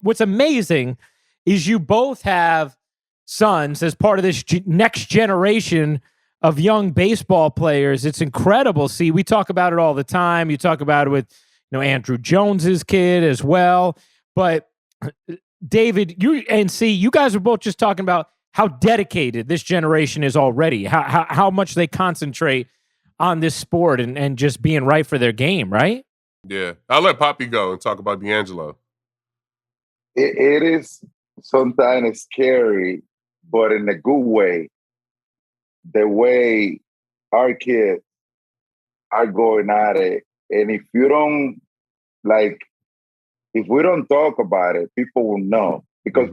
what's amazing is you both have sons as part of this next generation of young baseball players. It's incredible. See, we talk about it all the time. You talk about it with, Andrew Jones's kid as well. But David, you and C, you guys are both just talking about how dedicated this generation is already, how much they concentrate on this sport and just being right for their game, right? Yeah. I'll let Papi go and talk about D'Angelo. It is sometimes scary, but in a good way. The way our kids are going at it. And if you don't, if we don't talk about it, people will know. Because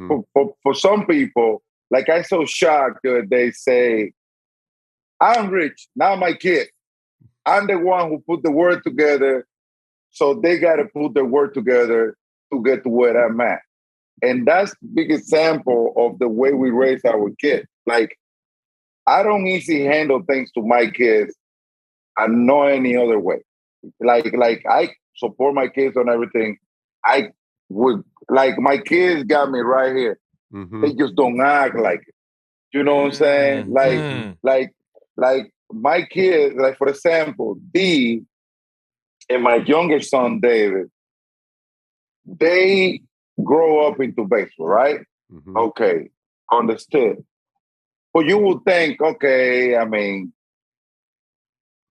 for some people, I'm so shocked that they say, I'm rich, not my kid. I'm the one who put the word together, so they got to put the word together to get to where I'm at. And that's the big example of the way we raise our kids. I don't easily handle things to my kids and no any other way. I support my kids on everything. I would, my kids got me right here. They just don't act like it. You know what I'm saying? Like my kids, for example, D and my younger son, David, they grow up into baseball, right? Okay, understood. But you would think, okay, I mean,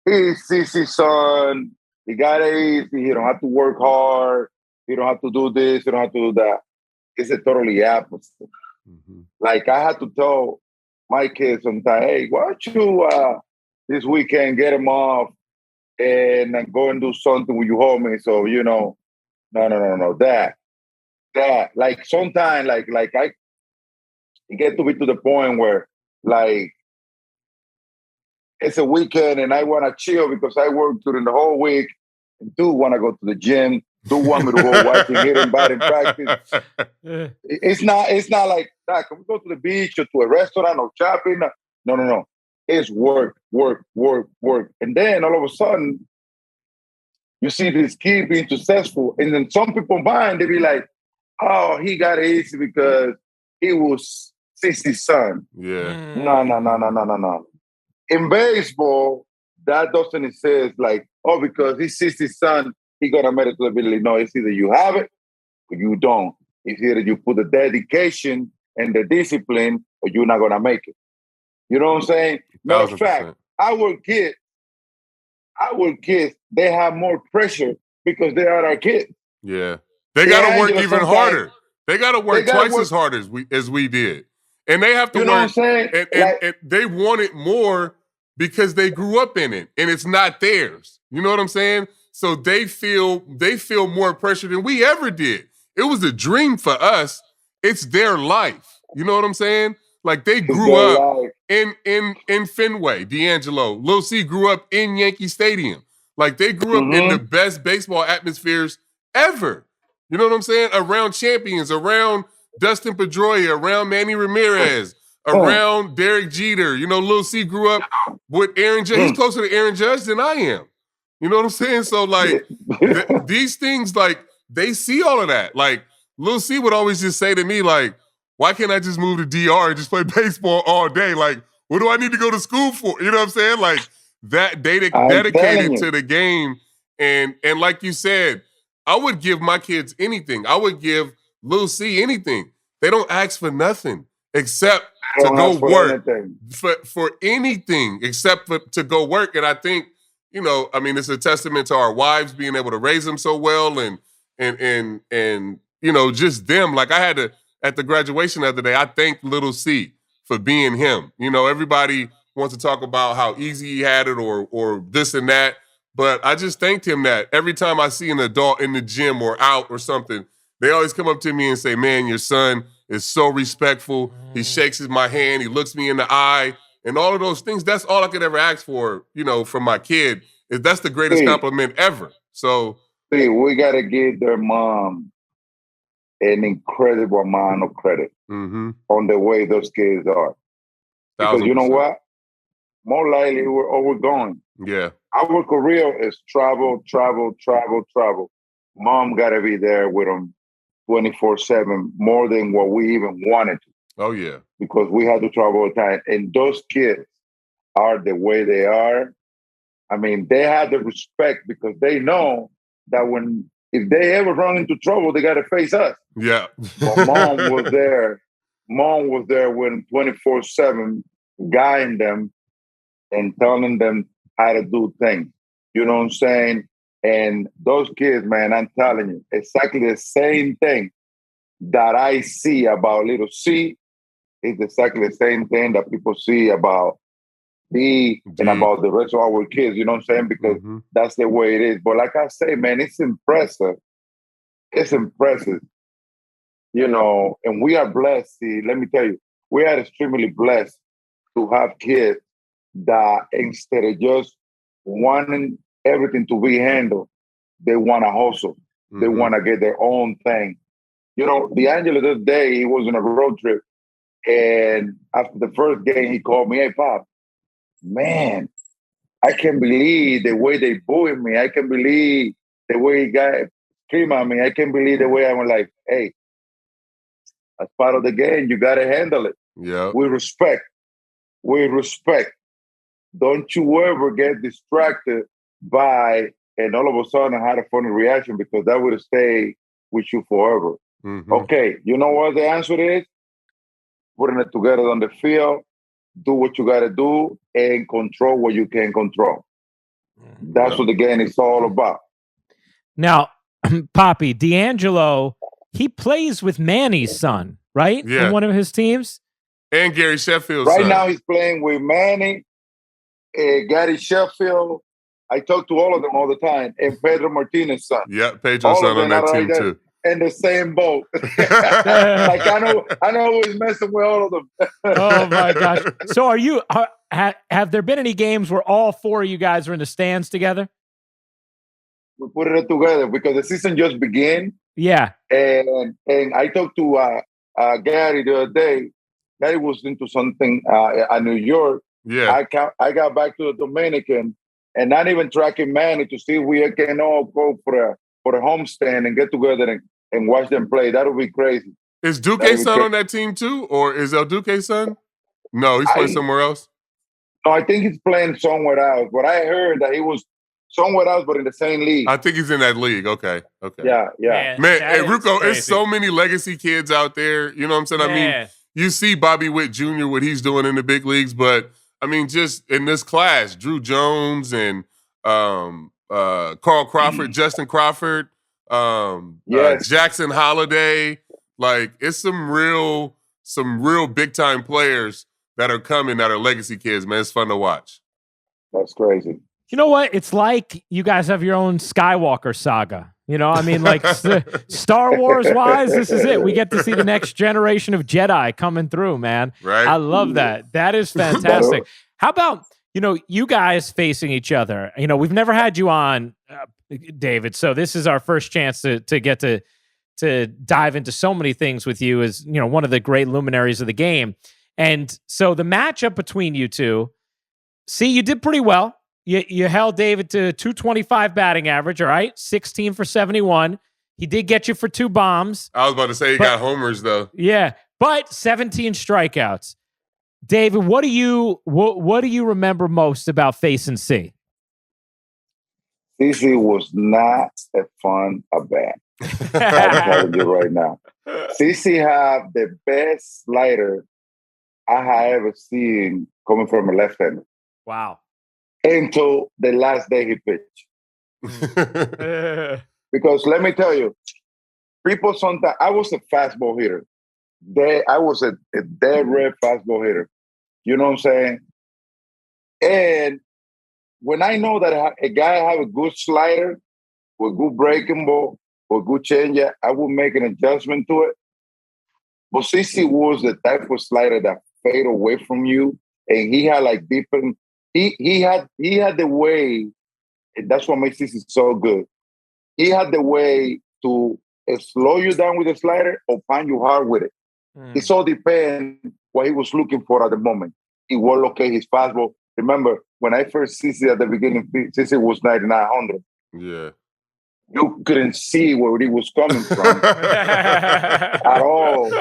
he's CC's son, he got it easy, he don't have to work hard, he don't have to do this, he don't have to do that. It's a totally opposite. I had to tell my kids sometimes, hey, why don't you this weekend get him off and then go and do something with your homies? So, no, that. Sometimes, I get to be to the point where, it's a weekend and I want to chill because I work during the whole week. And do want to go to the gym. Do want me to go watch and hit and bat in practice. It's not like that. Can we go to the beach or to a restaurant or shopping? No. It's work. And then all of a sudden, you see this kid being successful. And then some people mind, they be like, oh, he got it easy because he was 60's son. Yeah. No. In baseball, that doesn't exist because he's 60's son, he gonna make it to the big league. No, it's either you have it or you don't. It's either you put the dedication and the discipline or you're not gonna make it. You know what I'm saying? Matter of fact, our kids, they have more pressure because they are our kids. Yeah. They gotta work even harder. They gotta work twice as hard as we did. And they have to work. Know what I'm saying? And they want it more because they grew up in it and it's not theirs. You know what I'm saying? So they feel more pressure than we ever did. It was a dream for us. It's their life. You know what I'm saying? They grew up in Fenway, D'Angelo. Lil C grew up in Yankee Stadium. They grew up in the best baseball atmospheres ever. You know what I'm saying? Around champions, around Dustin Pedroia, around Manny Ramirez, around Derek Jeter. Lil C grew up with Aaron Judge. He's closer to Aaron Judge than I am. You know what I'm saying? So, these things, they see all of that. Lil C would always just say to me, why can't I just move to DR and just play baseball all day? What do I need to go to school for? You know what I'm saying? That dedicated to the game. And like you said, I would give my kids anything. I would give Lil C anything. They don't ask for nothing except to go work. For anything except to go work. And I think, it's a testament to our wives being able to raise them so well and just them. I had to, at the graduation the other day, I thanked Little C for being him. Everybody wants to talk about how easy he had it or this and that. But I just thanked him that every time I see an adult in the gym or out or something, they always come up to me and say, man, your son is so respectful. He shakes my hand. He looks me in the eye and all of those things. That's all I could ever ask for, from my kid. That's the greatest compliment ever. So we got to give their mom an incredible amount of credit on the way those kids are. Because you know what? More likely we're going. Yeah. Our career is travel. Mom got to be there with them 24/7 more than what we even wanted to. Oh, yeah. Because we had to travel all the time. And those kids are the way they are. I mean, they have the respect because they know that if they ever run into trouble, they got to face us. Yeah. But Mom was there. Mom was there when 24/7 guiding them and telling them how to do things. You know what I'm saying? And those kids, man, I'm telling you, exactly the same thing that I see about little C is exactly the same thing that people see about me and about the rest of our kids. You know what I'm saying? Because that's the way it is. But like I say, man, it's impressive. It's impressive. You know, and we are blessed. See, let me tell you, we are extremely blessed to have kids that instead of just wanting everything to be handled, they want to hustle. They want to get their own thing. You know, D'Angelo the other day, he was on a road trip. And after the first game, he called me, "Hey, Pop, man, I can't believe the way they booing me. I can't believe the way he got scream at me. I can't believe the way I'm like, hey, that's part of the game. You got to handle it. Yeah. We respect. Don't you ever get distracted by, and all of a sudden I had a funny reaction because that would stay with you forever. Okay, you know what the answer is? Putting it together on the field, do what you got to do, and control what you can control. That's what the game is all about. Now, Papi, D'Angelo, he plays with Manny's son, right? Yeah. In one of his teams? And Gary Sheffield's Right son. now he's playing with Manny, Gary Sheffield. I talk to all of them all the time. And Pedro Martinez's son. Yeah, Pedro's son on that team too. In the same boat. Like I know who's messing with all of them. Oh my gosh. So have there been any games where all four of you guys are in the stands together? We put it together because the season just began. Yeah. And I talked to Gary the other day. Gary was into something at New York. Yeah. I got back to the Dominican and not even tracking Manny to see if we can all go for a homestand and get together and watch them play. That would be crazy. Is Duque's son on that team too? Or is El Duque's son? No, he's playing somewhere else. No, I think he's playing somewhere else. But I heard that he was somewhere else, but in the same league. I think he's in that league. Okay. Yeah. Man, hey, Ruocco, there's so many legacy kids out there. You know what I'm saying? Yeah. I mean, you see Bobby Witt Jr., what he's doing in the big leagues, but I mean, just in this class, Drew Jones and Carl Crawford, Justin Crawford, Jackson Holiday. Like, it's some real big time players that are coming that are legacy kids, man. It's fun to watch. That's crazy. You know what? It's like you guys have your own Skywalker saga. You know, I mean, like Star Wars wise, this is it. We get to see the next generation of Jedi coming through, man. Right. I love that. That is fantastic. How about, you guys facing each other? We've never had you on, David. So this is our first chance to get to dive into so many things with you as, one of the great luminaries of the game. And so the matchup between you two, see, you did pretty well. You held David to 225 batting average, all right? 16 for 71. He did get you for 2 bombs. I was about to say he got homers, though. Yeah, but 17 strikeouts. David, what do you remember most about facing C? CC was not a fun bat. I'm telling you right now. CC had the best slider I have ever seen coming from a left-hander. Wow. Until the last day he pitched. Because let me tell you, people sometimes, I was a fastball hitter. I was a dead red fastball hitter. You know what I'm saying? And when I know that a guy have a good slider, with good breaking ball, or good changeup, I will make an adjustment to it. But CC was the type of slider that fade away from you, and he had like different. He had the way, and that's what makes CC so good. He had the way to slow you down with the slider or find you hard with it. It all depends what he was looking for at the moment. He will locate his fastball. Remember, when I first CC at the beginning, CC was 9,900. Yeah. you couldn't see where he was coming from at all.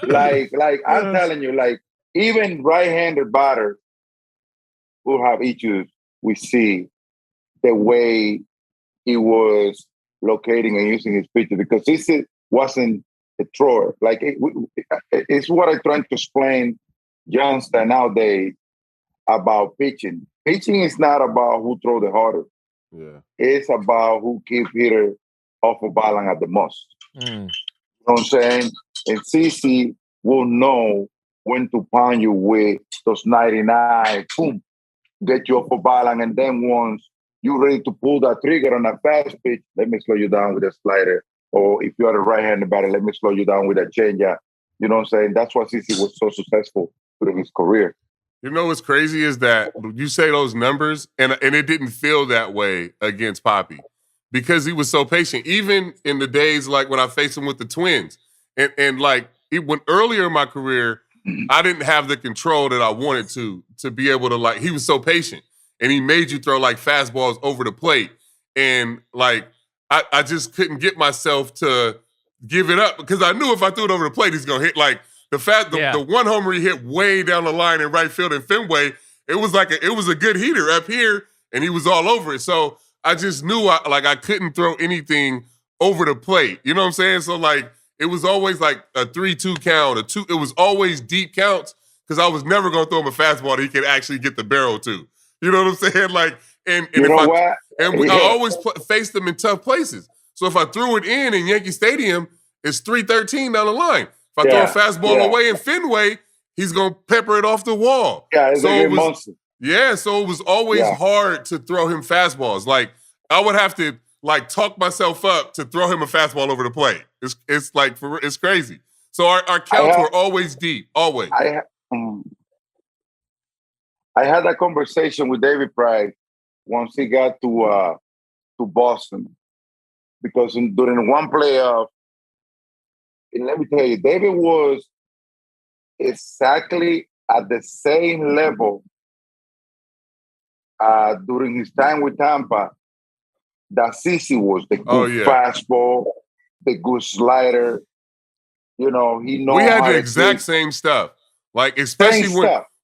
Like I'm telling you, like even right-handed batters who have issues, we see the way he was locating and using his pitches because this wasn't a thrower. Like it's what I'm trying to explain, youngster nowadays about pitching. Pitching is not about who throw the hardest. Yeah, it's about who keep hitter off of balance at the most. You know what I'm saying? And CC will know when to pound you with those 99, boom, get you off of balance, and then once you're ready to pull that trigger on a fast pitch, let me slow you down with a slider. Or if you're a right-handed batter, let me slow you down with a changeup. You know what I'm saying? That's why CC was so successful through his career. You know what's crazy is that you say those numbers, and it didn't feel that way against Papi because he was so patient. Even in the days like when I faced him with the Twins, and like when earlier in my career, I didn't have the control that I wanted to be able to like. He was so patient, and he made you throw like fastballs over the plate, and like I just couldn't get myself to give it up because I knew if I threw it over the plate, he's gonna hit like. The one homer he hit way down the line in right field in Fenway, it was a good heater up here, and he was all over it. So I just knew I couldn't throw anything over the plate. You know what I'm saying? So like it was always like a 3-2 count, it was always deep counts because I was never gonna throw him a fastball that he could actually get the barrel to. You know what I'm saying? Like and you know what? I always faced them in tough places. So if I threw it in Yankee Stadium, it's 3-13 down the line. If I throw a fastball away in Fenway, he's going to pepper it off the wall. Yeah, so it was always hard to throw him fastballs. Like, I would have to, like, talk myself up to throw him a fastball over the plate. It's like, it's crazy. So our counts were always deep, always. I had that conversation with David Price once he got to Boston. Because during one playoff, and let me tell you, David was exactly at the same level during his time with Tampa that CC was. The good fastball, the good slider. You know, he knows. We had the exact same stuff. Like, especially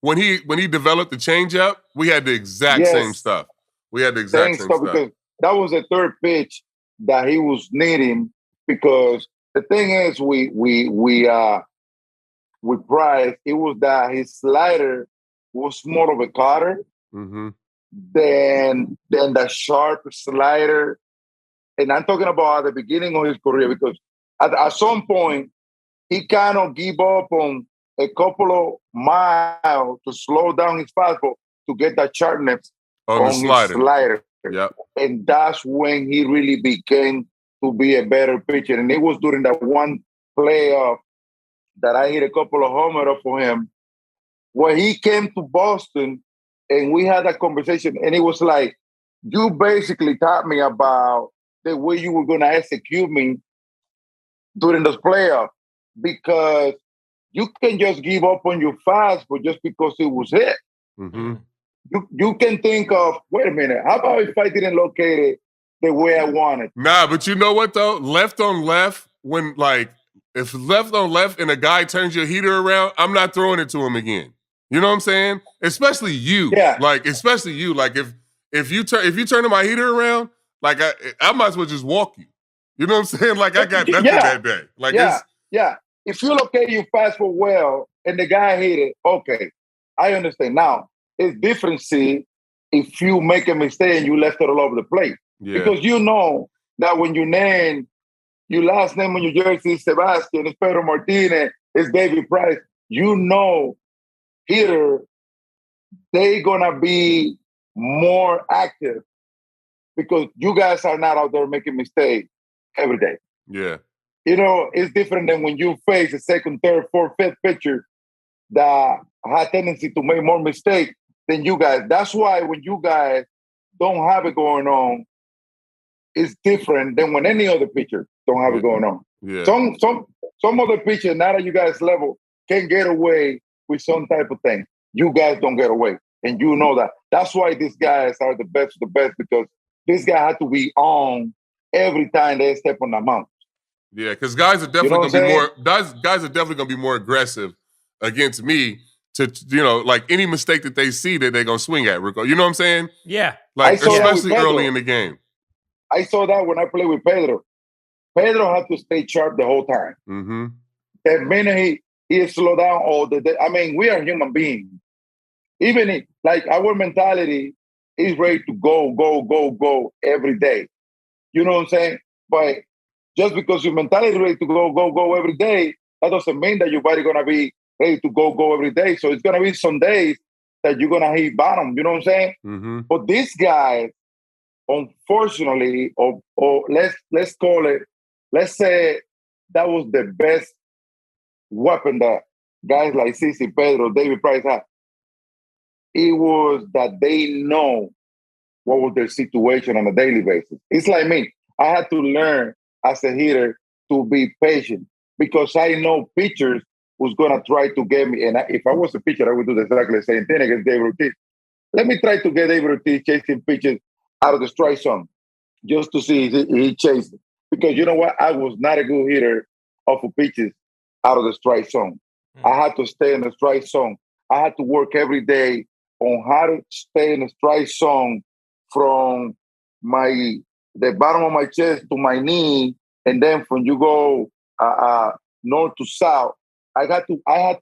when he developed the changeup, we had the exact same stuff. We had the exact same stuff. Because that was the third pitch that he was needing because the thing is, with Price, it was that his slider was more of a cutter than the sharp slider. And I'm talking about at the beginning of his career because at some point, he kind of gave up on a couple of miles to slow down his fastball to get that sharpness on his slider. Yep. And that's when he really became to be a better pitcher. And it was during that one playoff that I hit a couple of homers for him when he came to Boston and we had that conversation. And it was like, you basically taught me about the way you were going to execute me during those playoffs because you can just give up on your fastball just because it was hit. Mm-hmm. You can think of, wait a minute, how about if I didn't locate it the way I wanted? Nah, but you know what, though? Left on left, when, like, if left on left and a guy turns your heater around, I'm not throwing it to him again. You know what I'm saying? Especially you. Yeah. Like, especially you. Like, if you turn my heater around, like, I might as well just walk you. You know what I'm saying? Like, I got nothing that day. Like, yeah. If you locate your fastball well and the guy hit it, okay, I understand. Now, it's different, see, if you make a mistake and you left it all over the plate. Yeah. Because you know that when you name your last name on your jersey is Sabathia, it's Pedro Martinez, it's David Price, you know here they're going to be more active because you guys are not out there making mistakes every day. Yeah. You know, it's different than when you face a second, third, fourth, fifth pitcher that have tendency to make more mistakes than you guys. That's why when you guys don't have it going on, it's different than when any other pitcher don't have it going on. Yeah. Some other pitchers, not at you guys' level, can get away with some type of thing. You guys don't get away. And you know that. That's why these guys are the best of the best because this guy had to be on every time they step on the mound. Yeah, because guys are definitely going to be more. Guys are definitely going to be more aggressive against me. To like any mistake that they see that they're going to swing at, Ruocco. You know what I'm saying? Yeah. Like especially early in the game. I saw that when I played with Pedro. Pedro had to stay sharp the whole time. Mm-hmm. The minute he slowed down all the day. I mean, we are human beings. Even like our mentality is ready to go every day. You know what I'm saying? But just because your mentality is ready to go every day, that doesn't mean that your body gonna be ready to go every day. So it's gonna be some days that you're gonna hit bottom. You know what I'm saying? Mm-hmm. But this guy, unfortunately, or let's call it, let's say that was the best weapon that guys like CC, Pedro, David Price had. It was that they know what was their situation on a daily basis. It's like me. I had to learn as a hitter to be patient because I know pitchers who's going to try to get me. And if I was a pitcher, I would do exactly the same thing against David Ortiz. Let me try to get David Ortiz chasing pitches out of the strike zone just to see if he chased it. Because you know what? I was not a good hitter of pitches out of the strike zone. I had to stay in the strike zone. I had to work every day on how to stay in the strike zone from the bottom of my chest to my knee, and then when you go north to south, I had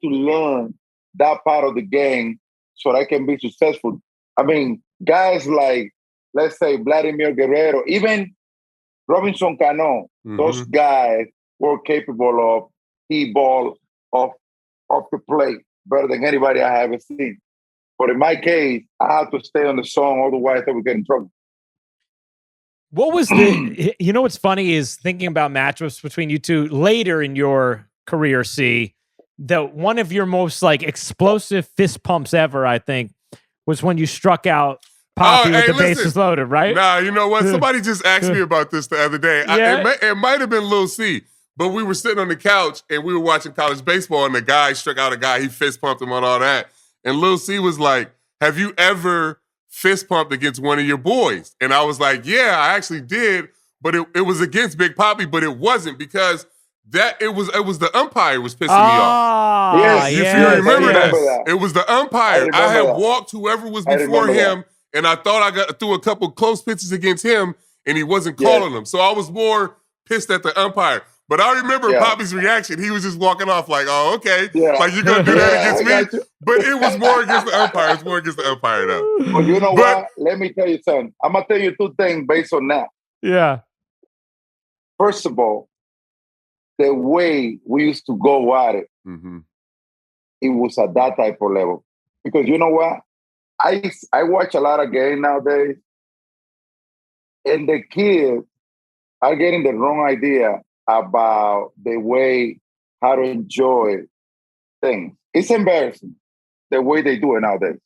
to learn that part of the game so that I can be successful. I mean, guys like, let's say, Vladimir Guerrero, even Robinson Cano, those guys were capable of ball off the plate better than anybody I have ever seen. But in my case, I have to stay on the zone, otherwise I would get in trouble. What was the, what's funny is thinking about matchups between you two later in your career, C, one of your most like explosive fist pumps ever, I think, was when you struck out Papi with the bases loaded, right? Nah, you know what? Somebody just asked me about this the other day. Yeah. It might have been Lil C, but we were sitting on the couch and we were watching college baseball and the guy struck out a guy, he fist pumped him on all that. And Lil C was like, have you ever fist pumped against one of your boys? And I was like, yeah, I actually did, but it was against Big Papi, but it wasn't because it was the umpire was pissing me off. Yes, you remember that? It was the umpire. I had walked whoever was before him, and I thought I threw a couple close pitches against him, and he wasn't calling them. So I was more pissed at the umpire. But I remember Papi's reaction. He was just walking off like, oh, okay. Yeah. Like, you're going to do that against me? But it was more against the umpire. It's more against the umpire, though. Well, you know what? Let me tell you something. I'm going to tell you two things based on that. Yeah. First of all, the way we used to go at it, it was at that type of level. Because you know what? I watch a lot of games nowadays, and the kids are getting the wrong idea about the way how to enjoy things. It's embarrassing the way they do it nowadays.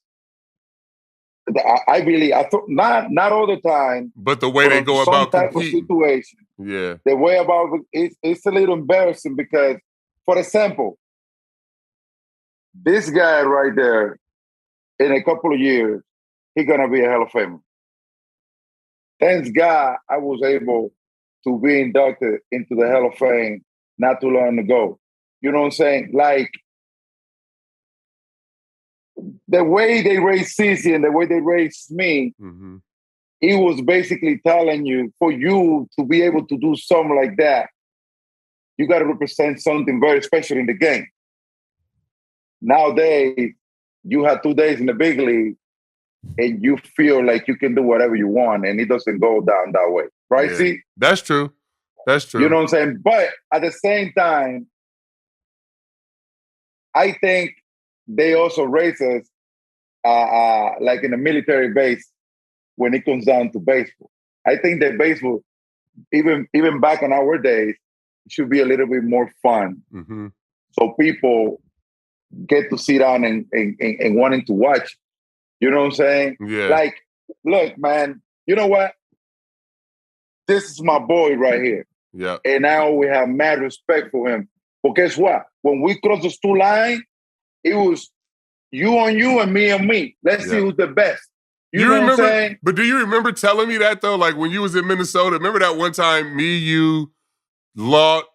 I thought not all the time, but the way they go about some type of situation. Yeah, the way about it's a little embarrassing because, for example, this guy right there, in a couple of years, he's gonna be a Hall of Famer. Thanks God, I was able to be inducted into the Hall of Fame not too long ago. You know what I'm saying? Like, the way they raised CC and the way they raised me, he was basically telling you, for you to be able to do something like that, you got to represent something very special in the game. Nowadays, you have 2 days in the big league and you feel like you can do whatever you want, and it doesn't go down that way. Right, yeah. See? That's true. That's true. You know what I'm saying? But at the same time, I think they also raise us like in a military base when it comes down to baseball. I think that baseball, even back in our days, should be a little bit more fun. So people get to sit down and wanting to watch. You know what I'm saying? Yeah. Like, look, man, you know what? This is my boy right here. Yeah. And now we have mad respect for him. But guess what? When we crossed those two lines, it was you on you and me on me. Let's see who's the best. You know remember? What I'm saying? But do you remember telling me that though? Like when you was in Minnesota, remember that one time me, you, Locke,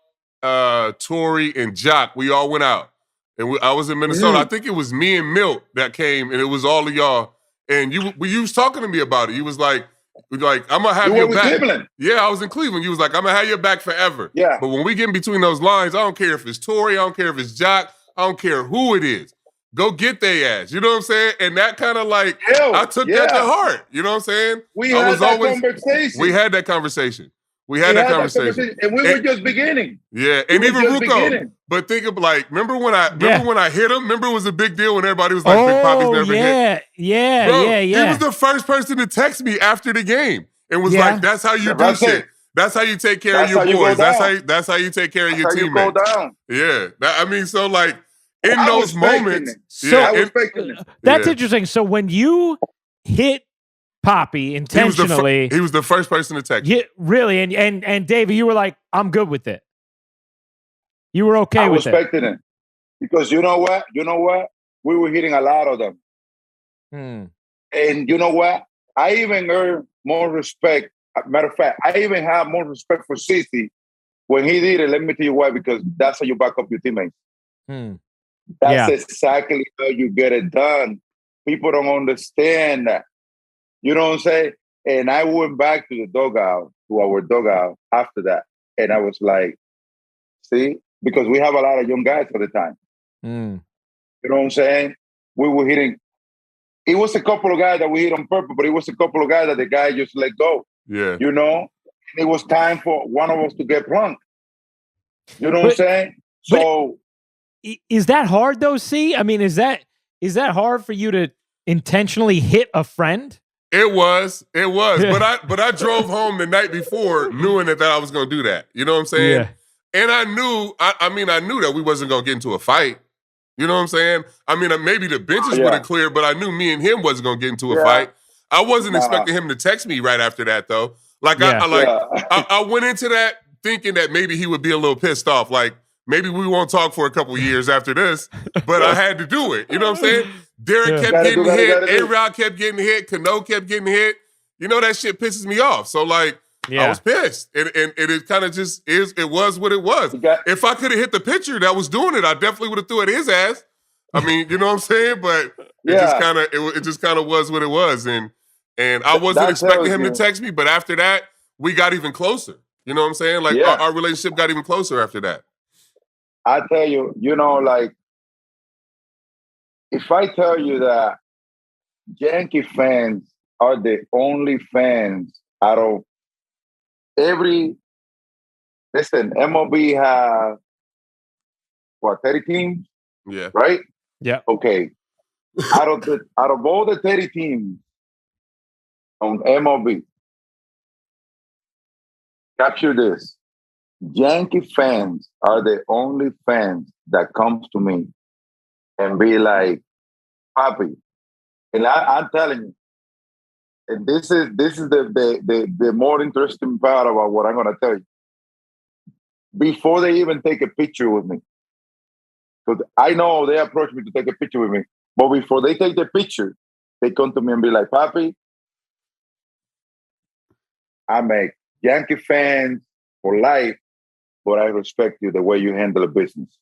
Tori, and Jock, we all went out. And I was in Minnesota. I think it was me and Milt that came, and it was all of y'all. And you was talking to me about it. You was like I'm gonna have your back. Cleveland. Yeah, I was in Cleveland. You was like, I'm gonna have your back forever. Yeah. But when we get in between those lines, I don't care if it's Tori, I don't care if it's Jock, I don't care who it is. Go get their ass. You know what I'm saying? And that kind of like, I took that to heart. You know what I'm saying? We had that conversation. We had that conversation. We had that conversation. And we were just beginning. Yeah, and even Ruocco. But think of like, remember when I hit him? Remember it was a big deal when everybody was like, Big Papi's never hit. Yeah. He was the first person to text me after the game and was like, that's how you do shit. That's how you take care of your boys. That's how you take care of your teammates. You go down. Yeah. So like in those moments. I was faking it. That's interesting. So when you hit Papi intentionally, he was the first person to text. Yeah, really. And David, you were like, I'm good with it. You were okay with it. I was expecting it. Because you know what? We were hitting a lot of them. And you know what? I even earned more respect. Matter of fact, I even have more respect for CC when he did it. Let me tell you why, because that's how you back up your teammates. That's exactly how you get it done. People don't understand that. You know what I'm saying? And I went back to our dugout after that. And I was like, see, because we have a lot of young guys at the time. You know what I'm saying? We were hitting. It was a couple of guys that we hit on purpose, but it was a couple of guys that the guy just let go. Yeah. You know? It was time for one of us to get plunked. You know what I'm saying? So is that hard though, C? I mean, is that hard for you to intentionally hit a friend? It was. But I drove home the night before knowing that I was gonna do that. You know what I'm saying? Yeah. And I knew, I knew that we wasn't gonna get into a fight. You know what I'm saying? I mean, maybe the benches would have cleared, but I knew me and him wasn't gonna get into a fight. I wasn't expecting him to text me right after that though. Like I went into that thinking that maybe he would be a little pissed off. Like maybe we won't talk for a couple years after this, but I had to do it. You know what I'm saying? Derek kept getting hit. A-Rod kept getting hit. Cano kept getting hit. You know, that shit pisses me off. So like, I was pissed. And it kind of just is, it was what it was. If I could have hit the pitcher that was doing it, I definitely would have threw it at his ass. I mean, you know what I'm saying? But it just kind of was what it was. And I wasn't expecting him to text me, but after that, we got even closer. You know what I'm saying? Like our relationship got even closer after that. I tell you, you know, like, if I tell you that Yankee fans are the only fans out of MLB have, 30 teams? Yeah. Right? Yeah. Okay. Out of all the 30 teams on MLB, capture this. Yankee fans are the only fans that comes to me and be like, Papi. And I'm telling you, and this is the more interesting part about what I'm gonna tell you. Before they even take a picture with me. Because I know they approach me to take a picture with me. But before they take the picture, they come to me and be like, Papi, I'm a Yankee fan for life, but I respect you the way you handle the business.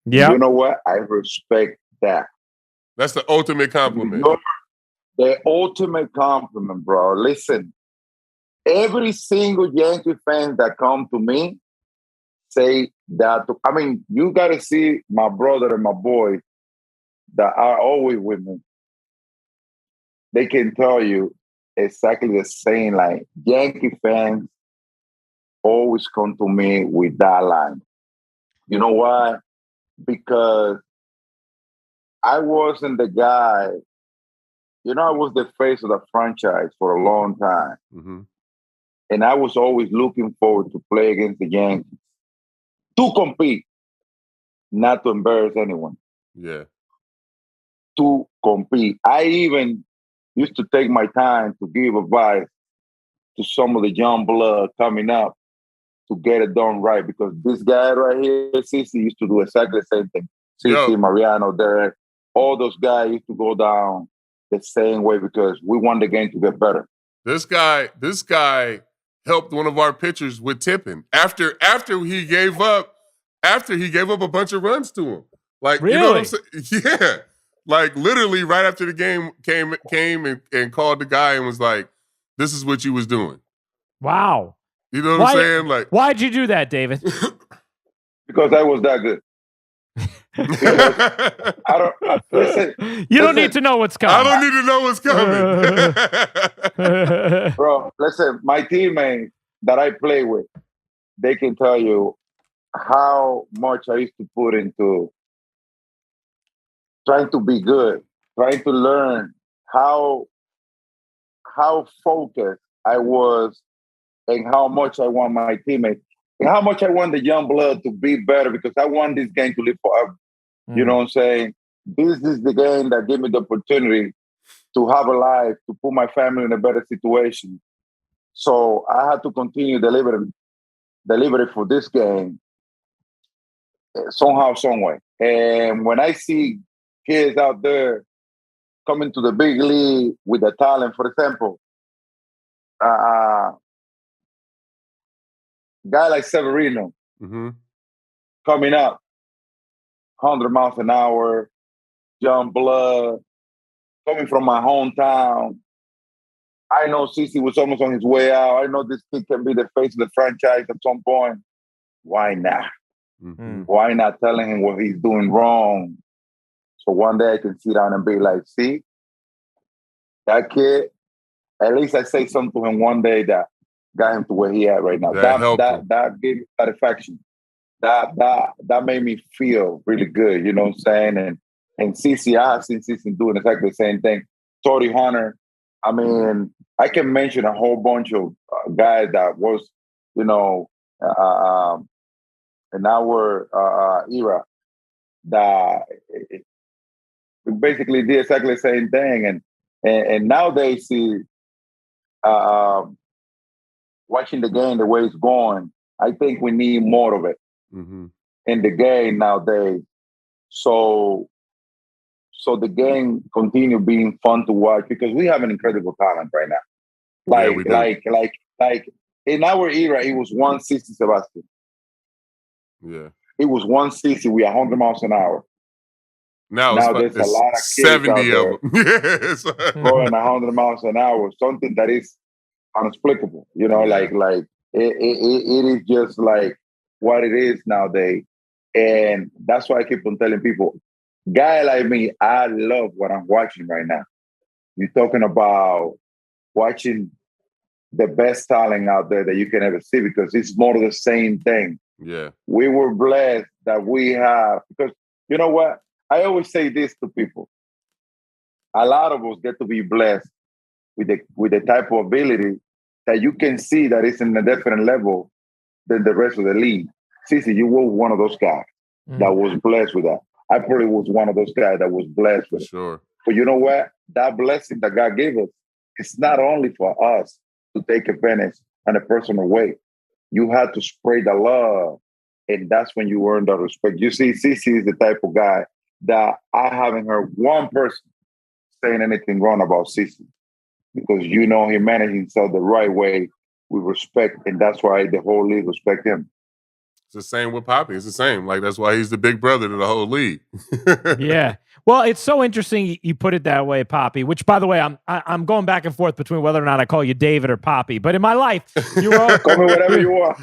Yeah. You know what? I respect that. That's the ultimate compliment. The ultimate compliment, bro. Listen, every single Yankee fan that come to me say that. I mean, you got to see my brother and my boy that are always with me. They can tell you exactly the same line. Yankee fans always come to me with that line. You know why? Because I wasn't the guy, you know, I was the face of the franchise for a long time. And I was always looking forward to play against the Yankees. To compete, not to embarrass anyone. Yeah. To compete. I even used to take my time to give advice to some of the young blood coming up to get it done right. Because this guy right here, CC, used to do exactly the same thing. CC, Mariano, Derek, all those guys used to go down the same way because we want the game to get better. This guy helped one of our pitchers with tipping after he gave up a bunch of runs to him. Like, really? You know what I'm saying? Yeah. Like literally right after the game came and called the guy and was like, "This is what you was doing." Wow. You know what I'm saying? Like, why'd you do that, David? Because I was that good. Listen, you don't need to know what's coming. I don't need to know what's coming. Bro, listen, my teammates that I play with, they can tell you how much I used to put into trying to be good, trying to learn how focused I was and how much I want my teammates and how much I want the young blood to be better because I want this game to live forever. You know what I'm saying? This is the game that gave me the opportunity to have a life, to put my family in a better situation. So I had to continue delivering for this game somehow, some way. And when I see kids out there coming to the big league with the talent, for example, guy like Severino coming up, 100 miles an hour, young blood, coming from my hometown. I know CC was almost on his way out. I know this kid can be the face of the franchise at some point. Why not? Why not telling him what he's doing wrong? So one day I can sit down and be like, see, that kid, at least I say something to him one day that got him to where he at right now. That gave me satisfaction. That made me feel really good, you know what I'm saying? And CC, I have seen CC doing exactly the same thing. Tory Hunter, I mean, I can mention a whole bunch of guys that was, you know, in our era that basically did exactly the same thing. And nowadays, see, watching the game the way it's going, I think we need more of it in the game nowadays. So the game continue being fun to watch because we have an incredible talent right now. Like in our era, it was 160 Sabathia. Yeah. It was 160 with 100 miles an hour. Now there's a lot of kids 70 out there of them. Yes. going 100 miles an hour, something that is inexplicable. You know, like it is just like what it is nowadays. And that's why I keep on telling people, guy like me, I love what I'm watching right now. You're talking about watching the best talent out there that you can ever see because it's more of the same thing. Yeah. We were blessed that we have, because you know what? I always say this to people. A lot of us get to be blessed with the type of ability that you can see that is in a different level than the rest of the league. CC, you were one of those guys that was blessed with that. I probably was one of those guys that was blessed with it. Sure. But you know what? That blessing that God gave us, it's not only for us to take advantage in a personal way. You had to spread the love, and that's when you earn the respect. You see, CC is the type of guy that I haven't heard one person saying anything wrong about CC because you know he managed himself the right way with respect, and that's why the whole league respect him. It's the same with Papi. It's the same. Like, that's why he's the big brother to the whole league. Yeah. Well, it's so interesting you put it that way, Papi, which, by the way, I'm going back and forth between whether or not I call you David or Papi. But in my life, you were call me whatever you want.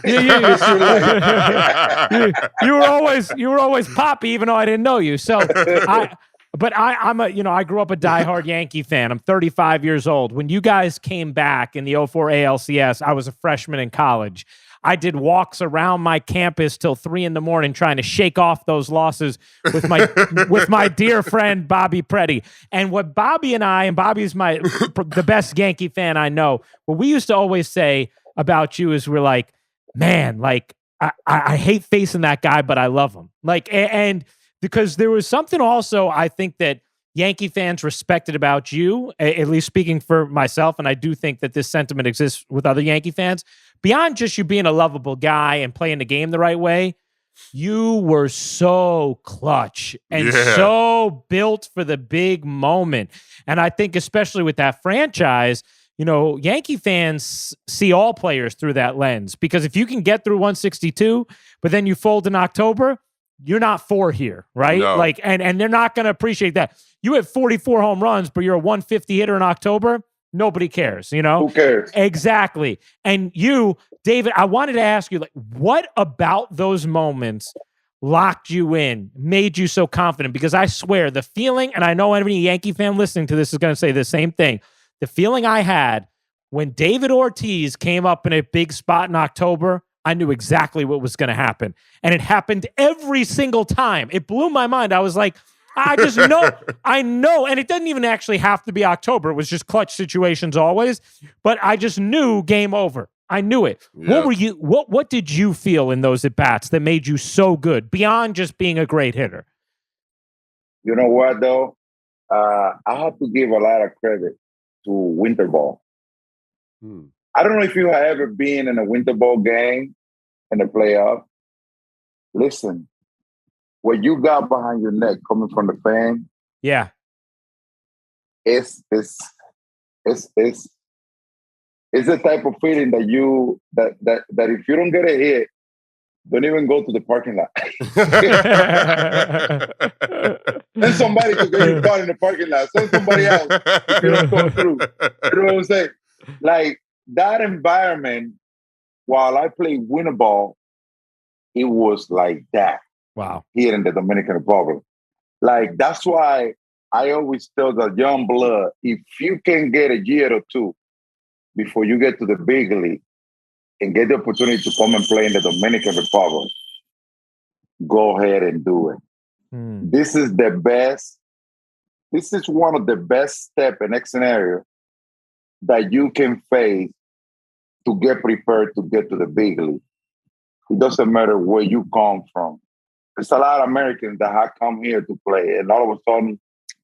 You were always Papi, even though I didn't know you. So I grew up a diehard Yankee fan. I'm 35 years old. When you guys came back in the 04 ALCS, I was a freshman in college. I did walks around my campus till 3 a.m. trying to shake off those losses with my dear friend Bobby Preddy. And what Bobby and Bobby's the best Yankee fan I know. What we used to always say about you is we're like, man, like I hate facing that guy, but I love him. Like, and because there was something also I think that Yankee fans respected about you, at least speaking for myself, and I do think that this sentiment exists with other Yankee fans. Beyond just you being a lovable guy and playing the game the right way, you were so clutch and so built for the big moment. And I think especially with that franchise, Yankee fans see all players through that lens, because if you can get through 162, but then you fold in October, you're not for here, right? No. Like, and they're not going to appreciate that. You have 44 home runs, but you're a 150 hitter in October. Nobody cares, Who cares? Exactly. And you, David, I wanted to ask you, like, what about those moments locked you in, made you so confident? Because I swear the feeling, and I know any Yankee fan listening to this is going to say the same thing, the feeling I had when David Ortiz came up in a big spot in October, I knew exactly what was going to happen. And it happened every single time. It blew my mind. I was like, I just know, I know. And it doesn't even actually have to be October. It was just clutch situations always. But I just knew game over. I knew it. Yep. What did you feel in those at-bats that made you so good beyond just being a great hitter? You know what, though? I have to give a lot of credit to winter ball. I don't know if you have ever been in a winter ball game in the playoff. Listen, what you got behind your neck coming from the fan, it's the type of feeling that if you don't get a hit, don't even go to the parking lot. Send somebody to get you caught in the parking lot. Send somebody else if you don't come through. You know what I'm saying? Like, that environment, while I played winter ball, it was like that. Wow. Here in the Dominican Republic. Like, that's why I always tell the young blood, if you can get a year or two before you get to the big league and get the opportunity to come and play in the Dominican Republic, go ahead and do it. This is the best. This is one of the best step in X scenario that you can face to get prepared to get to the big league. It doesn't matter where you come from. There's a lot of Americans that have come here to play, and all of a sudden,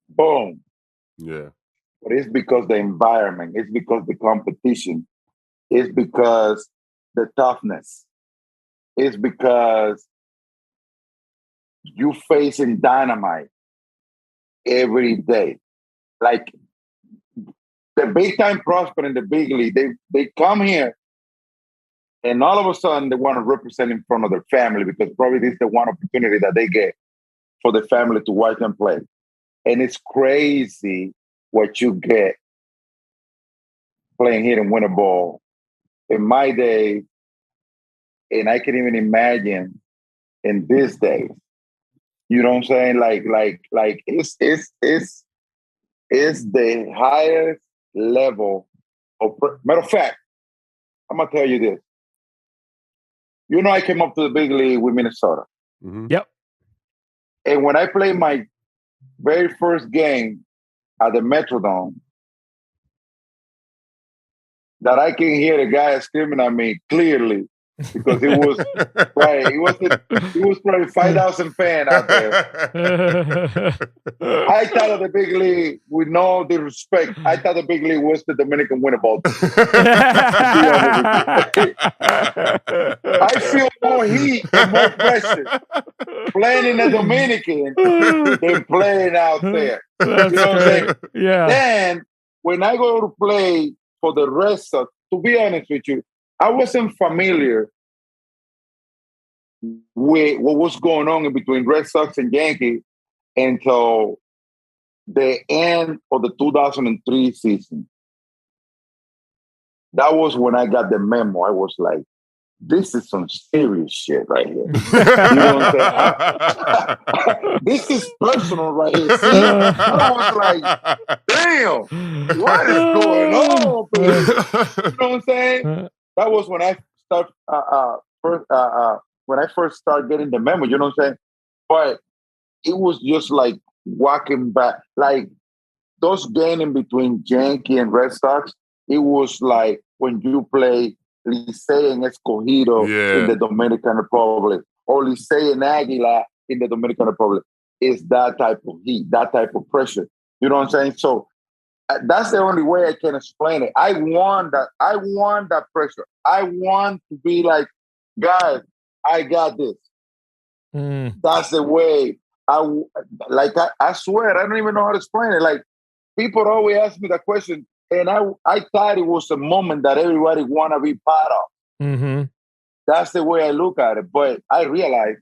boom. Yeah. But it's because the environment, it's because the competition, it's because the toughness, it's because you facing dynamite every day. Like, the big time prospect in the big league, they come here and all of a sudden they want to represent in front of their family, because probably this is the one opportunity that they get for the family to watch them play. And it's crazy what you get playing here in winter ball. In my day, and I can even imagine in this day, you know what I'm saying? Like it's the highest level of. Matter of fact, I'm gonna tell you this. You know, I came up to the big league with Minnesota. Mm-hmm. Yep. And when I played my very first game at the Metrodome, that I can hear the guy screaming at me clearly, because it was right. It was probably 5,000 fans out there. I thought of the big league, with no disrespect, I thought the big league was the Dominican winter ball. I feel more heat and more pressure playing in the Dominican than playing out there. You know what I'm saying? Yeah. Then when I go to play for the Red Sox, to be honest with you, I wasn't familiar with what was going on in between Red Sox and Yankees until the end of the 2003 season. That was when I got the memo. I was like, this is some serious shit right here. You know what I'm saying? This is personal right here. See? I was like, damn, what is going on? You know what I'm saying? That was when I first started getting the memo. You know what I'm saying? But it was just like walking back, like those games in between Yankee and Red Sox. It was like when you play Licey and Escogido in the Dominican Republic, or Licey and Aguila in the Dominican Republic. It's that type of heat, that type of pressure. You know what I'm saying? So that's the only way I can explain it. I want that pressure. I want to be like, guys, I got this. That's the way I swear, I don't even know how to explain it. Like, people always ask me that question, and I thought it was a moment that everybody want to be part of. Mm-hmm. That's the way I look at it. But I realized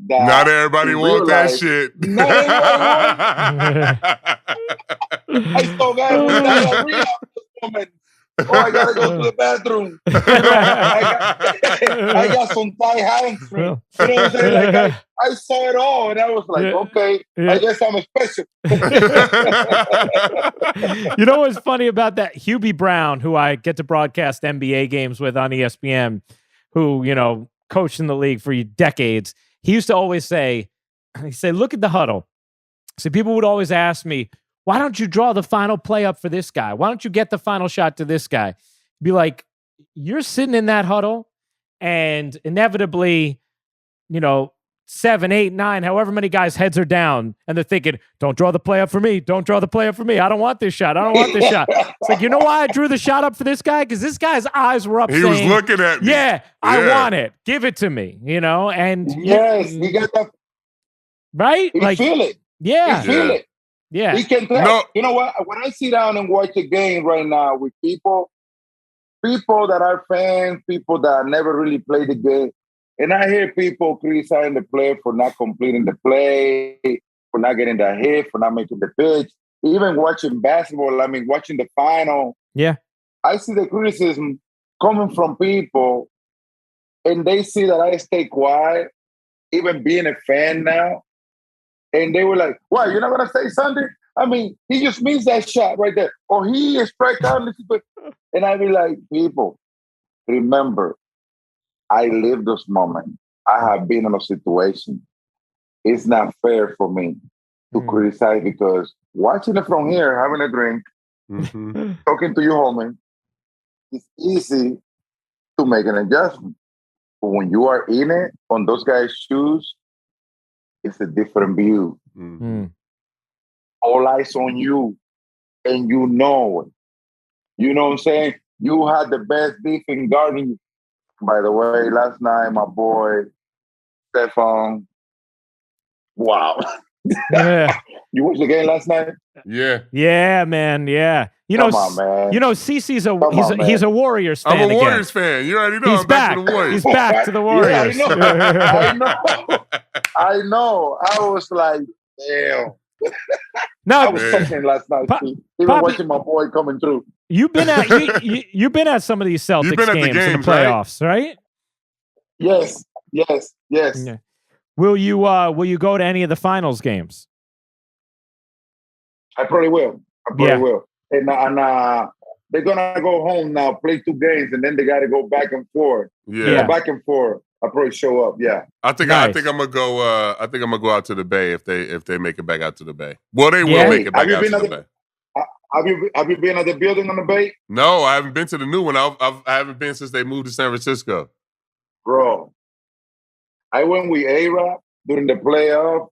that not everybody wants that shit. Not everybody wants. I still got with diarrhea at this moment. Oh, I gotta go to the bathroom. I got some Thai hamstring. You know what I'm saying? Like, I saw it all, and I was like, okay, I guess I'm a special. You know what's funny about that? Hubie Brown, who I get to broadcast NBA games with on ESPN, who, coached in the league for decades, he used to always say, look at the huddle. So people would always ask me, why don't you draw the final play up for this guy? Why don't you get the final shot to this guy? Be like, you're sitting in that huddle, and inevitably, 7, 8, 9, however many guys' heads are down, and they're thinking, don't draw the play up for me. Don't draw the play up for me. I don't want this shot. I don't want this shot. It's like, you know why I drew the shot up for this guy? Because this guy's eyes were up. He was looking at me. Yeah, I want it. Give it to me, and yes, he got that. Right? He feel it. Yeah. He feel it. Yeah. He can tell. No. You know what? When I sit down and watch a game right now with people that are fans, people that never really played the game, and I hear people criticizing the player for not completing the play, for not getting the hit, for not making the pitch. Even watching basketball, watching the final. Yeah. I see the criticism coming from people, and they see that I stay quiet, even being a fan now. And they were like, "Why, you're not going to say something? He just missed that shot right there. Or he is strike out." And I'd be like, people, remember, I lived this moment. I have been in a situation. It's not fair for me to criticize, because watching it from here, having a drink, talking to your homie, it's easy to make an adjustment. But when you are in it, on those guys' shoes, it's a different view. Mm-hmm. All eyes on you, and you know it. You know what I'm saying? You had the best defense guarding. By the way, last night, my boy, Stefan, wow. Yeah. You watched the game last night? Yeah. Yeah, man. Yeah. Come on, man. CC's he's a Warriors fan. I'm a Warriors fan. You already know. He's I'm back to the Warriors. He's back to the Warriors. Yeah, I know. I was like, damn. No, I was talking last night too. Even watching my boy coming through. You've been at some of these Celtics games in the playoffs, right? Yes. Yeah. Will you go to any of the finals games? I probably will. Will. And they're gonna go home now, play 2 games, and then they got to go back and forth. Yeah, back and forth. I'll probably show up. Yeah, I think I'm gonna go. I think I'm gonna go out to the Bay if they make it back out to the Bay. Well, they will make it back out to the Bay. Have you been at the building on the Bay? No, I haven't been to the new one. I haven't been since they moved to San Francisco. Bro, I went with A-Rap during the playoff.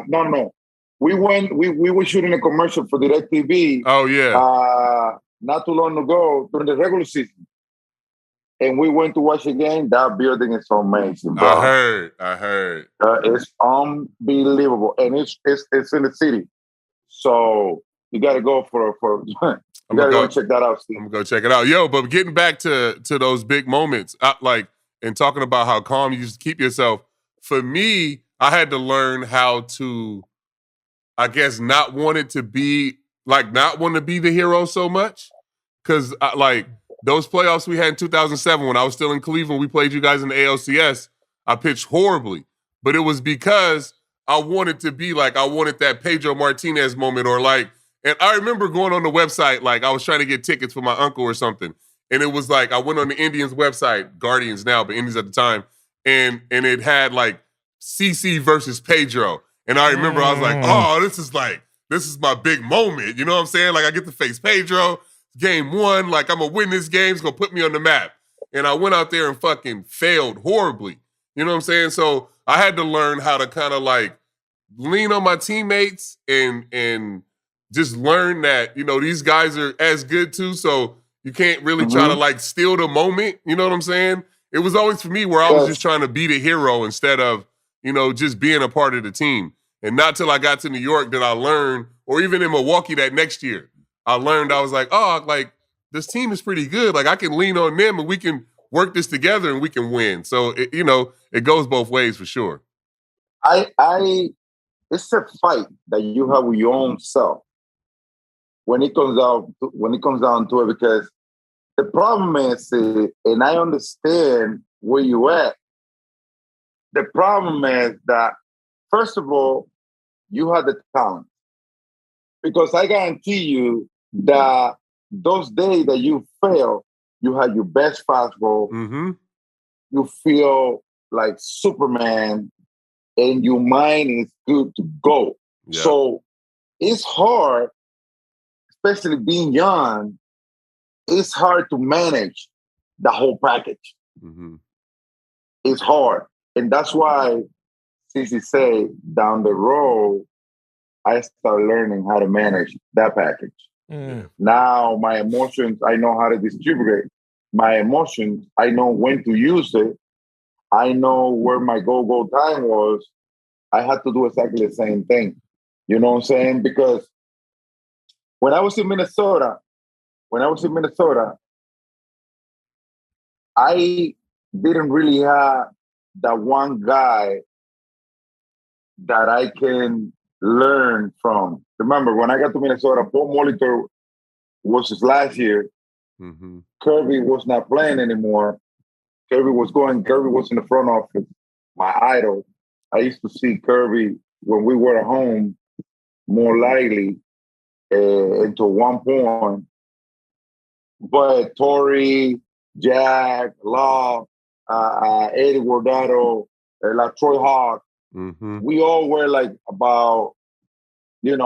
No. We were shooting a commercial for DirecTV. Oh yeah. Not too long ago during the regular season, and we went to watch a game. That building is so amazing, bro. I heard. It's unbelievable, and it's in the city. So you got to go for. You got to go check that out, Steve. I'm gonna go check it out, yo. But getting back to those big moments, and talking about how calm you just keep yourself. For me, I had to learn how to, I guess, not want to be the hero so much. Because, those playoffs we had in 2007, when I was still in Cleveland, we played you guys in the ALCS, I pitched horribly. But it was because I wanted to be I wanted that Pedro Martinez moment, and I remember going on the website, I was trying to get tickets for my uncle or something. And it was I went on the Indians website, Guardians now, but Indians at the time, and it had CC versus Pedro. And I remember I was like, oh, this is my big moment. You know what I'm saying? I get to face Pedro, game 1, I'm going to win this game. It's going to put me on the map. And I went out there and fucking failed horribly. You know what I'm saying? So I had to learn how to kind of lean on my teammates and just learn that, these guys are as good too. So you can't really try to steal the moment. You know what I'm saying? It was always for me where I was just trying to be the hero instead of just being a part of the team. And not till I got to New York did I learn, or even in Milwaukee that next year, I learned, I was like, this team is pretty good. Like, I can lean on them and we can work this together and we can win. So, it goes both ways for sure. It's a fight that you have with your own self when it comes down to it, because the problem is, and I understand where you at. The problem is that, first of all, you have the talent. Because I guarantee you that those days that you fail, you have your best fastball. Mm-hmm. You feel like Superman, and your mind is good to go. Yeah. So it's hard, especially being young, it's hard to manage the whole package. Mm-hmm. It's hard. And that's why CC say down the road, I started learning how to manage that package. Mm. Now my emotions, I know how to distribute it. My emotions, I know when to use it. I know where my go-go time was. I had to do exactly the same thing. You know what I'm saying? Because when I was in Minnesota, I didn't really have that one guy that I can learn from. Remember, when I got to Minnesota, Paul Molitor was his last year. Mm-hmm. Kirby was not playing anymore. Kirby was in the front office, my idol. I used to see Kirby when we were at home more likely until one point. But Torrey, Jack, Law, Eddie Guardado, Troy Hawk, mm-hmm. we all were like about, at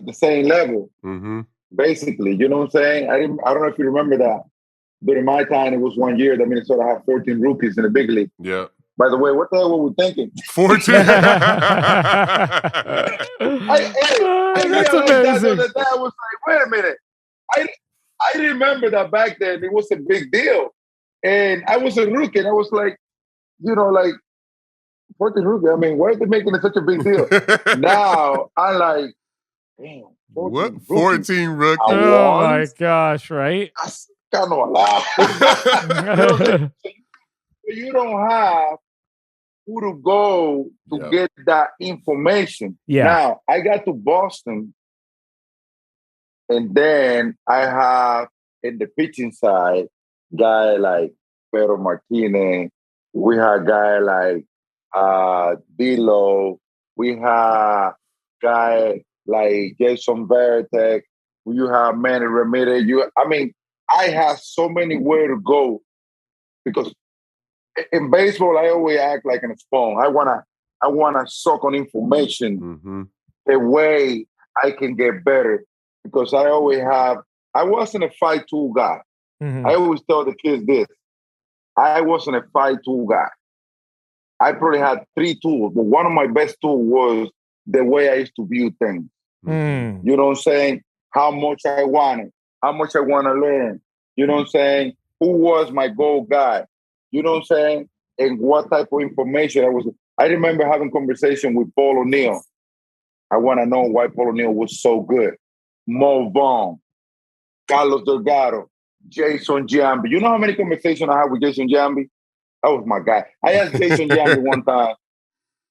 the same level, mm-hmm. basically. You know what I'm saying? I don't know if you remember that. During my time, it was 1 year that Minnesota had 14 rookies in the big league. Yeah. By the way, what the hell were we thinking? 14. That's amazing. I was like, wait a minute. I remember that back then it was a big deal. And I was a rookie, and I was like, 14 rookie. I mean, why are they making it such a big deal? Now I'm like, damn, 14 what? 14 rookies. Oh my gosh, right? That's kind of a lot. You don't have who to go to get that information. Yeah. Now, I got to Boston, and then I have in the pitching side, guy like Pedro Martinez. We have guy like Dilo. We have guy like Jason Veritek. You have Manny Ramirez. I have so many where to go, because in baseball, I always act like a sponge. I wanna suck on information mm-hmm. the way I can get better, because I wasn't a 5 tool guy. Mm-hmm. I always tell the kids this. I wasn't a 5 tool guy. I probably had 3 tools, but one of my best tools was the way I used to view things. Mm. You know what I'm saying? How much I wanted, how much I want to learn. You know what I'm saying? Who was my goal guy? You know what I'm saying? And what type of information I was. I remember having conversation with Paul O'Neill. I want to know why Paul O'Neill was so good. Mo Vaughn, Carlos Delgado, Jason Giambi. You know how many conversations I had with Jason Giambi? That was my guy. I asked Jason Giambi one time,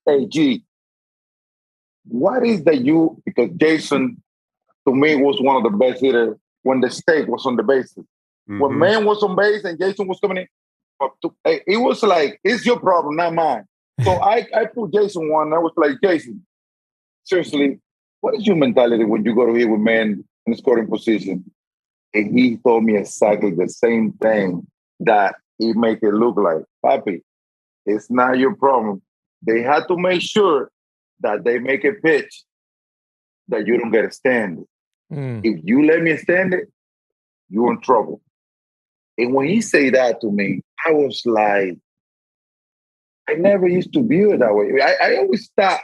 hey, G, what is that you, because Jason, to me, was one of the best hitters when the stake was on the bases. Mm-hmm. When man was on base and Jason was coming in, it was like, it's your problem, not mine. So I put Jason one. I was like, Jason, seriously, what is your mentality when you go to hit with man in the scoring position? And he told me exactly the same thing that he make it look like. Papi, it's not your problem. They had to make sure that they make a pitch that you don't get a stand. If you let me stand it, you're in trouble. And when he say that to me, I was like, I never used to view it that way. I always thought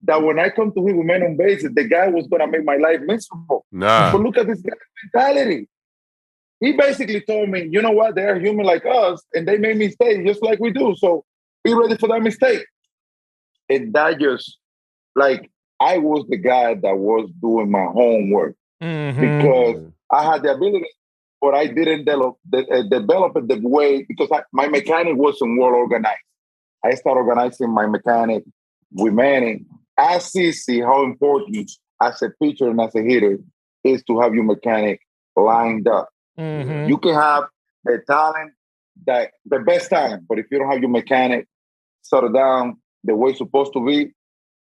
that when I come to hit with men on base, the guy was going to make my life miserable. Nah. But look at this guy's mentality. He basically told me, you know what? They're human like us, and they make mistakes just like we do. So be ready for that mistake. And that just, like, I was the guy that was doing my homework because I had the ability, but I didn't develop it the way, because my mechanic wasn't well organized. I started organizing my mechanic with Manny. I see how important as a pitcher and as a hitter is to have your mechanic lined up. You can have the talent, the best talent, but if you don't have your mechanic settled down the way it's supposed to be,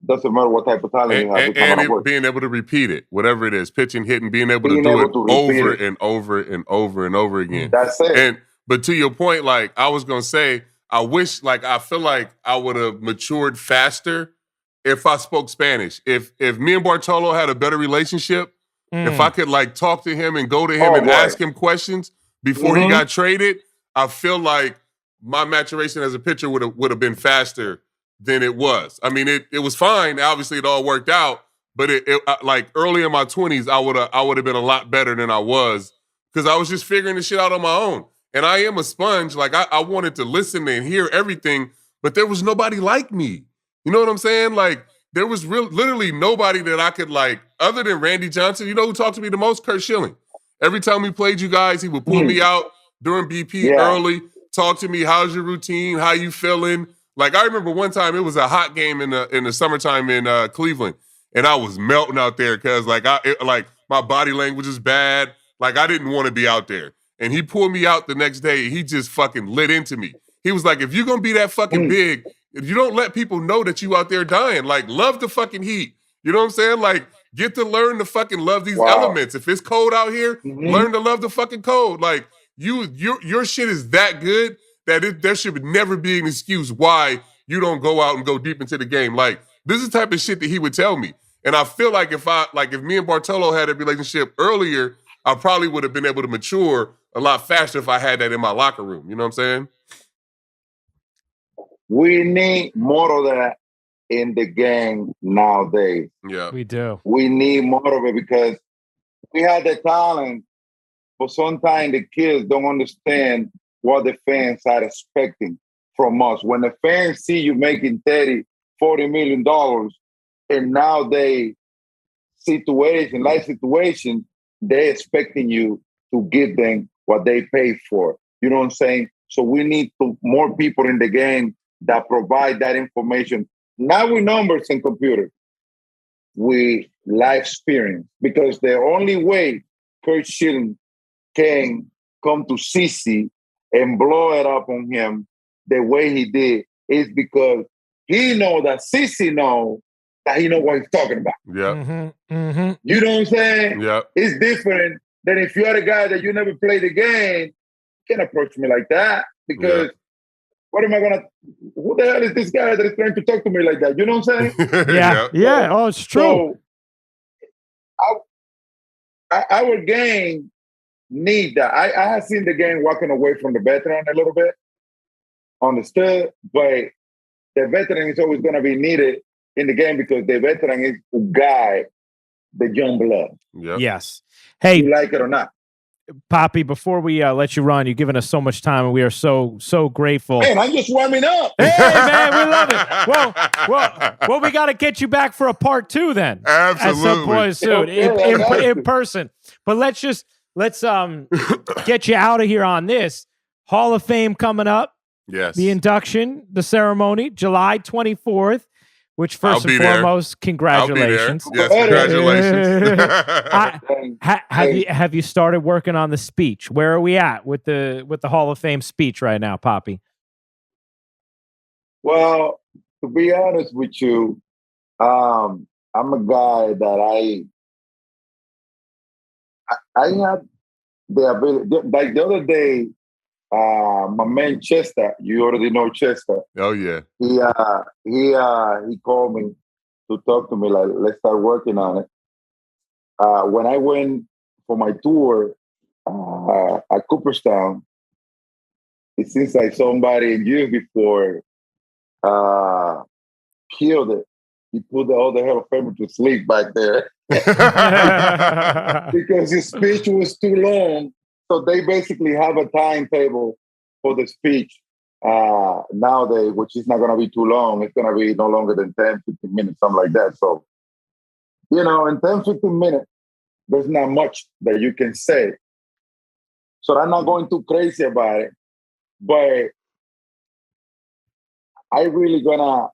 doesn't matter what type of talent you have. And being able to repeat it, whatever it is, pitching, hitting, being able to do it over and over and over and over again. That's it. But to your point, like I was going to say, I feel like I would have matured faster if I spoke Spanish. If me and Bartolo had a better relationship, if I could like talk to him and go to him and ask him questions before he got traded, I feel like my maturation as a pitcher would have been faster than it was. I mean, it was fine. Obviously, it all worked out. But it like early in my 20s, I would have been a lot better than I was because I was just figuring this shit out on my own. And I am a sponge. Like I wanted to listen and hear everything, but there was nobody like me. You know what I'm saying? Like there was literally nobody that I could like, other than Randy Johnson. You know who talked to me the most? Curt Schilling. Every time we played you guys, he would pull me out during BP early, talk to me. How's your routine? How you feeling? Like I remember one time it was a hot game in the summertime in Cleveland, and I was melting out there because like my body language is bad. Like I didn't want to be out there. And he pulled me out the next day. He just fucking lit into me. He was like, if you're gonna be that fucking big, you don't let people know that you out there dying. Like love the fucking heat. You know what I'm saying? Like get to learn to fucking love these elements. If it's cold out here, learn to love the fucking cold. Like your shit is that good that there should never be an excuse why you don't go out and go deep into the game. Like, this is the type of shit that he would tell me. And I feel like if me and Bartolo had a relationship earlier, I probably would have been able to mature a lot faster if I had that in my locker room. You know what I'm saying? We need more of that in the game nowadays. Yeah. We do. We need more of it because we have the talent, but sometimes the kids don't understand what the fans are expecting from us. When the fans see you making $30, $40 million, and now life situation, they're expecting you to give them what they pay for. You know what I'm saying? So we need more people in the game that provide that information, not with numbers and computers, with life experience. Because the only way Curt Schilling can come to CC and blow it up on him the way he did is because he know that CC know that he know what he's talking about. Yeah. You know what I'm saying? Yeah. It's different than if you're a guy that you never played the game, you can't approach me like that because what am I going to, who the hell is this guy that is trying to talk to me like that? You know what I'm saying? Yeah. Oh, it's true. So our game need that. I have seen the game walking away from the veteran a little bit, understood, but the veteran is always going to be needed in the game because the veteran is to guide the young blood. Yep. Yes. Hey, you like it or not. Papi, before we let you run, you've given us so much time, and we are so grateful. Man, I'm just warming up. Hey, man, we love it. Well, we got to get you back for a part 2 then. Absolutely. At some point soon, in person. But let's get you out of here on this. Hall of Fame coming up. Yes. The induction, the ceremony, July 24th. Which first and foremost, congratulations. Yes, congratulations. Have you started working on the speech? Where are we at with the Hall of Fame speech right now, Papi? Well, to be honest with you, I'm a guy that I have the ability. Like the other day, my man Chester, you already know Chester. Oh yeah. He called me to talk to me, like, let's start working on it. When I went for my tour at Cooperstown, it seems like somebody in years before killed it. He put all the Hall of Famers to sleep back there. Because his speech was too long. So they basically have a timetable for the speech. nowadays, which is not going to be too long. It's going to be no longer than 10, 15 minutes, something like that. So, in 10, 15 minutes, there's not much that you can say. So I'm not going too crazy about it. But I really gonna,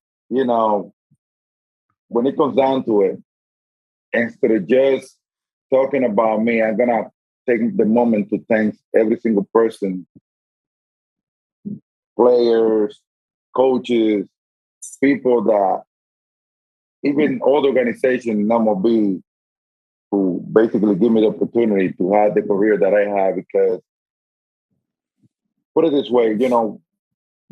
when it comes down to it, instead of just talking about me, I'm gonna take the moment to thank every single person, players, coaches, people that, even other organizations, MLB, who basically give me the opportunity to have the career that I have. Because, put it this way,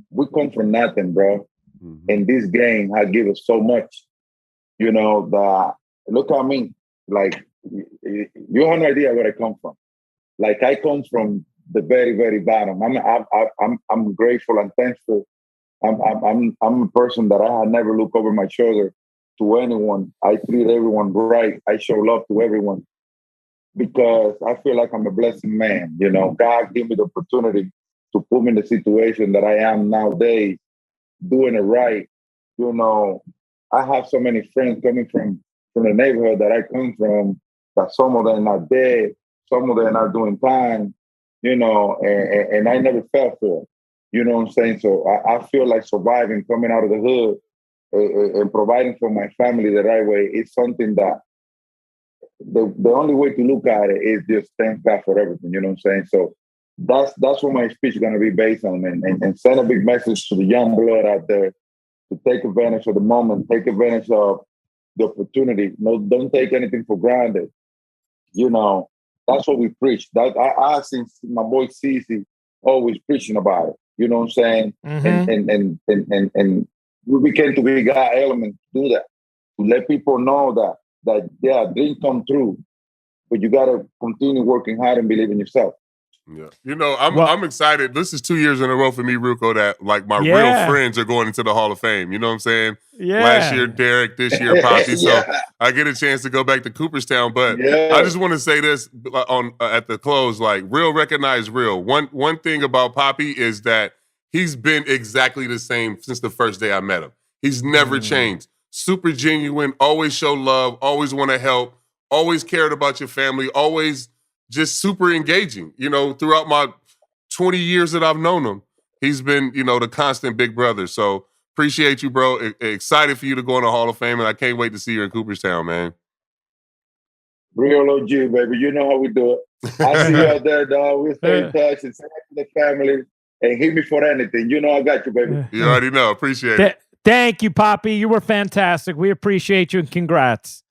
we come from nothing, bro. Mm-hmm. And this game has given us so much, that, look at me. Like, you have no idea where I come from. Like, I come from the very, very bottom. I'm grateful and thankful. I'm a person that I had never looked over my shoulder to anyone. I treat everyone right. I show love to everyone because I feel like I'm a blessed man. God gave me the opportunity to put me in the situation that I am nowadays, doing it right. I have so many friends coming from the neighborhood that I come from, that some of them are dead, some of them are doing time, and I never fell for it. You know what I'm saying? So I feel like surviving, coming out of the hood, and providing for my family the right way is something that the only way to look at it is just thank God for everything. You know what I'm saying? So that's what my speech is going to be based on, and send a big message to the young blood out there to take advantage of the moment, take advantage of the opportunity. No, don't take anything for granted. That's what we preach. That I seen my boy CC always preaching about it. You know what I'm saying? Mm-hmm. And we became to be God element to do that, to let people know that yeah, dreams come true, but you got to continue working hard and believe in yourself. Yeah. I'm excited. This is 2 years in a row for me, Ruocco, that like my real friends are going into the Hall of Fame. You know what I'm saying? Yeah. Last year, Derek, this year, Papi. So I get a chance to go back to Cooperstown. But I just want to say this at the close, like real recognize real. One thing about Papi is that he's been exactly the same since the first day I met him. He's never changed. Super genuine, always show love, always want to help, always cared about your family, always just super engaging, throughout my 20 years that I've known him. He's been, the constant big brother. So appreciate you, bro. Excited for you to go in the Hall of Fame, and I can't wait to see you in Cooperstown, man. Real OG, baby. You know how we do it. I see you out there, dog. We'll stay in touch and say to the family and hit me for anything. You know I got you, baby. You already know. Appreciate it. Thank you, Papi. You were fantastic. We appreciate you, and congrats.